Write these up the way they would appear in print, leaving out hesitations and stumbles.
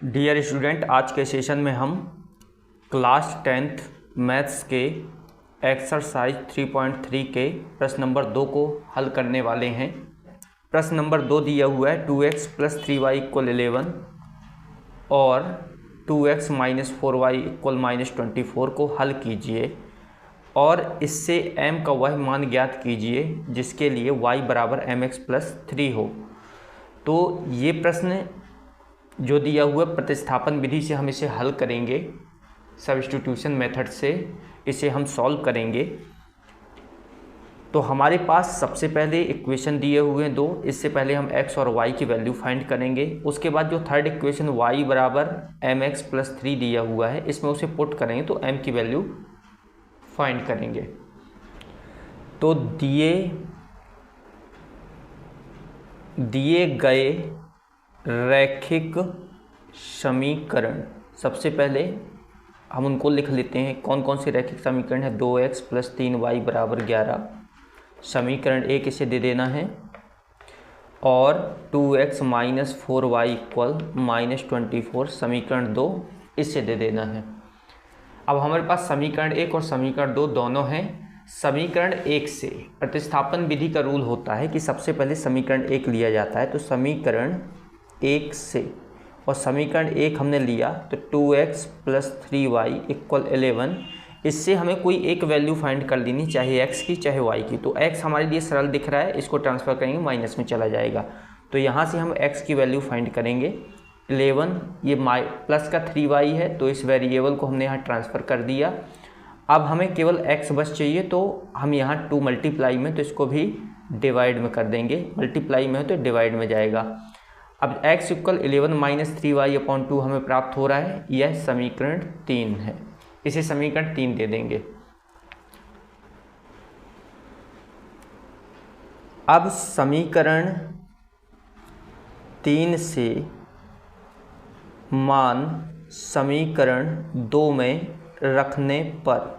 Dear student, आज के session में हम क्लास 10th मैथ्स के एक्सरसाइज 3.3 के प्रश्न नंबर 2 को हल करने वाले हैं। प्रश्न नंबर 2 दिया हुआ है 2x + 3y = 11 और 2x - 4y = -24 को हल कीजिए और इससे m का वह मान ज्ञात कीजिए जिसके लिए y = mx + 3 हो। तो ये प्रश्न जो दिया हुआ प्रतिस्थापन विधि से हम इसे हल करेंगे, सब्स्टिट्यूशन मेथड से इसे हम सॉल्व करेंगे। तो हमारे पास सबसे पहले इक्वेशन दिए हुए हैं दो, इससे पहले हम x और y की वैल्यू फाइंड करेंगे। उसके बाद जो थर्ड इक्वेशन y = mx + 3 दिया हुआ है, इसमें उसे पुट करेंगे तो m की वैल्यू फाइंड करेंगे। तो दिए गए रैखिक समीकरण, सबसे पहले हम उनको लिख लेते हैं। कौन कौन से रैखिक समीकरण है? 2x + 3y = 11 समीकरण 1 इसे दे देना है, और 2x - 4y = -24 समीकरण 2 इसे दे देना है। अब हमारे पास समीकरण 1 और समीकरण 2 दोनों हैं। समीकरण 1 से प्रतिस्थापन विधि का रूल होता है कि सबसे पहले समीकरण 1 लिया जाता है। तो समीकरण 1 से, और समीकरण 1 हमने लिया तो 2x + 3y = 11। इससे हमें कोई एक वैल्यू फाइंड कर लेनी, चाहे x की चाहे y की। तो x हमारे लिए सरल दिख रहा है, इसको ट्रांसफ़र करेंगे माइनस में चला जाएगा। तो यहाँ से हम x की वैल्यू फाइंड करेंगे 11, ये प्लस का 3y है तो इस वेरिएबल को हमने यहाँ ट्रांसफ़र कर दिया। अब हमें केवल x बस चाहिए, तो हम यहाँ 2 मल्टीप्लाई में तो इसको भी डिवाइड में कर देंगे। मल्टीप्लाई में है तो डिवाइड में जाएगा। अब x = 11 - 3y/2 हमें प्राप्त हो रहा है, यह समीकरण 3 है। इसे समीकरण 3 दे देंगे। अब समीकरण 3 से मान समीकरण 2 में रखने पर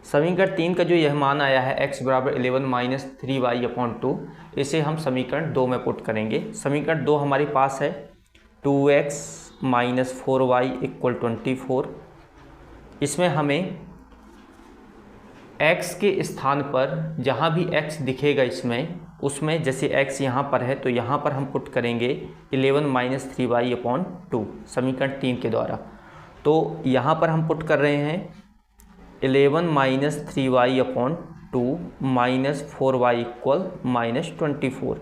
समीकरण 3 का जो यह मान आया है x = 11 - 3y/2, इसे हम समीकरण 2 में पुट करेंगे। समीकरण 2 हमारे पास है 2x - 4y = 24। इसमें हमें x के स्थान पर जहाँ भी x दिखेगा उसमें जैसे x यहाँ पर है तो यहाँ पर हम पुट करेंगे 11 - 3y/2 समीकरण 3 के द्वारा। तो यहाँ पर हम पुट कर रहे हैं 11 - 3y/2 - 4y = -24।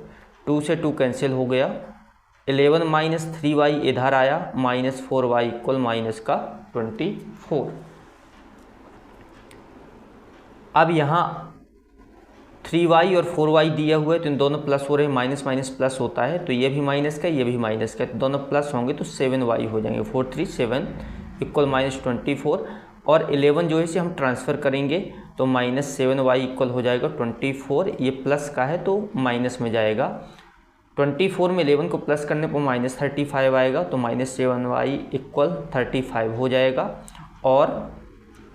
2 से 2 कैंसिल हो गया। 11 - 3y इधर आया, -4y = -24। अब यहाँ 3y और 4y दिया हुआ है तो इन दोनों प्लस हो रहे हैं, माइनस माइनस प्लस होता है तो ये भी माइनस का ये भी माइनस का, तो दोनों प्लस होंगे तो 7y हो जाएंगे। 4 3 7 = -24, और 11 जो है इसे हम ट्रांसफ़र करेंगे तो -7y = हो जाएगा 24। ये प्लस का है तो माइनस में जाएगा। 24 में 11 को प्लस करने पर -35 आएगा तो -7y = 35 हो जाएगा। और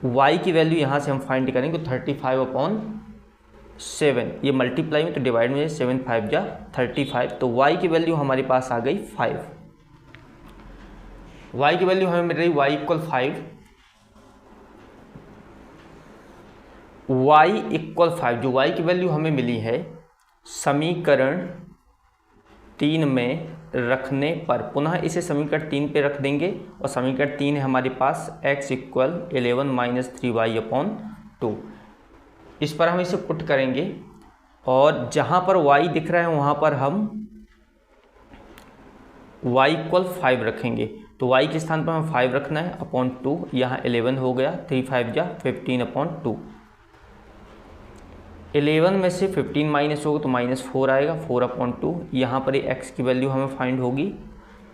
y की वैल्यू यहाँ से हम फाइंड करेंगे तो 35/7, ये मल्टीप्लाई में तो डिवाइड में 7 5 जा 35, तो y की वैल्यू हमारे पास आ गई 5। y की वैल्यू हमें मिल रही y = 5। y = 5 जो y की वैल्यू हमें मिली है समीकरण 3 में रखने पर, पुनः इसे समीकरण 3 पे रख देंगे। और समीकरण 3 है हमारे पास x = 11 - 3y/2। इस पर हम इसे पुट करेंगे, और जहाँ पर y दिख रहा है वहाँ पर हम y = 5 रखेंगे। तो y के स्थान पर हम 5 रखना है /2, यहाँ 11 हो गया, 3 5 जा 15/2। 11 में से 15 माइनस होगा तो -4 आएगा, 4/2। यहाँ पर ये x की वैल्यू हमें फाइंड होगी,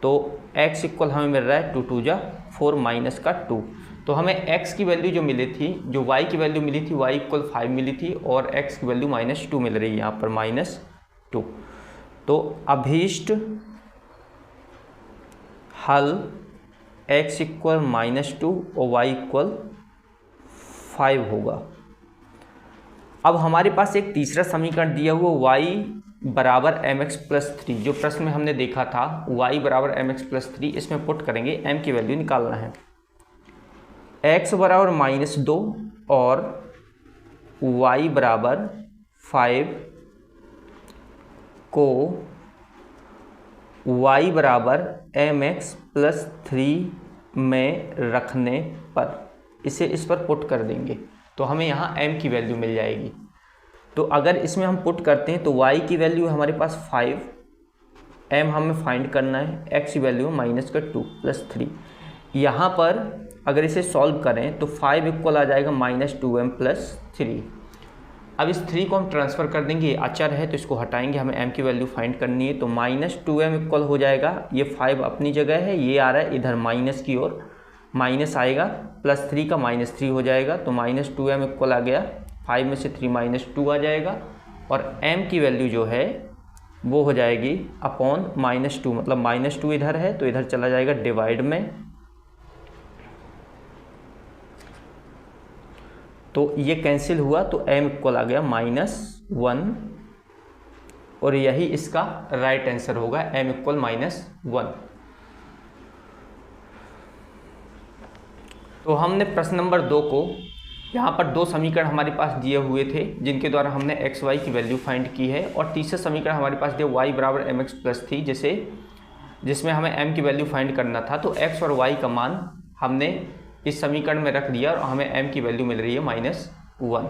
तो x = हमें मिल रहा है 2 2 जा 4 -2। तो हमें x की वैल्यू जो मिली थी, जो y की वैल्यू मिली थी, y = 5 मिली थी, और x की वैल्यू -2 मिल रही है यहाँ पर -2। तो अभीष्ट हल x = -2 और y = 5 होगा। अब हमारे पास एक तीसरा समीकरण दिया हुआ y बराबर एम एक्स प्लस थ्री, जो प्रश्न में हमने देखा था y बराबर एम एक्स प्लस थ्री, इसमें पुट करेंगे, m की वैल्यू निकालना है। x बराबर -2 और y बराबर 5 को y बराबर एम एक्स प्लस थ्री में रखने पर इसे इस पर पुट कर देंगे तो हमें यहाँ m की वैल्यू मिल जाएगी। तो अगर इसमें हम पुट करते हैं तो y की वैल्यू है हमारे पास 5, m हमें फाइंड करना है, x की वैल्यू -2 प्लस 3। यहाँ पर अगर इसे सॉल्व करें तो 5 इक्वल आ जाएगा -2m प्लस 3। अब इस 3 को हम ट्रांसफ़र कर देंगे, अचर है तो इसको हटाएंगे, हमें m की वैल्यू फाइंड करनी है। तो -2m इक्वल हो जाएगा, ये 5 अपनी जगह है, ये आ रहा है इधर माइनस की ओर, माइनस आएगा, प्लस 3 का -3 हो जाएगा। तो -2m इक्वल आ गया, 5 में से 3 -2 आ जाएगा, और m की वैल्यू जो है वो हो जाएगी अपॉन -2, मतलब -2 इधर है तो इधर चला जाएगा डिवाइड में, तो ये कैंसिल हुआ तो m इक्वल आ गया -1, और यही इसका राइट आंसर होगा, m इक्वल -1। तो हमने प्रश्न नंबर 2 को, यहाँ पर 2 समीकरण हमारे पास दिए हुए थे जिनके द्वारा हमने x y की वैल्यू फाइंड की है, और तीसरा समीकरण हमारे पास दिया y बराबर एम एक्स प्लस थ्री, जिसमें हमें m की वैल्यू फाइंड करना था। तो x और y का मान हमने इस समीकरण में रख दिया और हमें m की वैल्यू मिल रही है -1।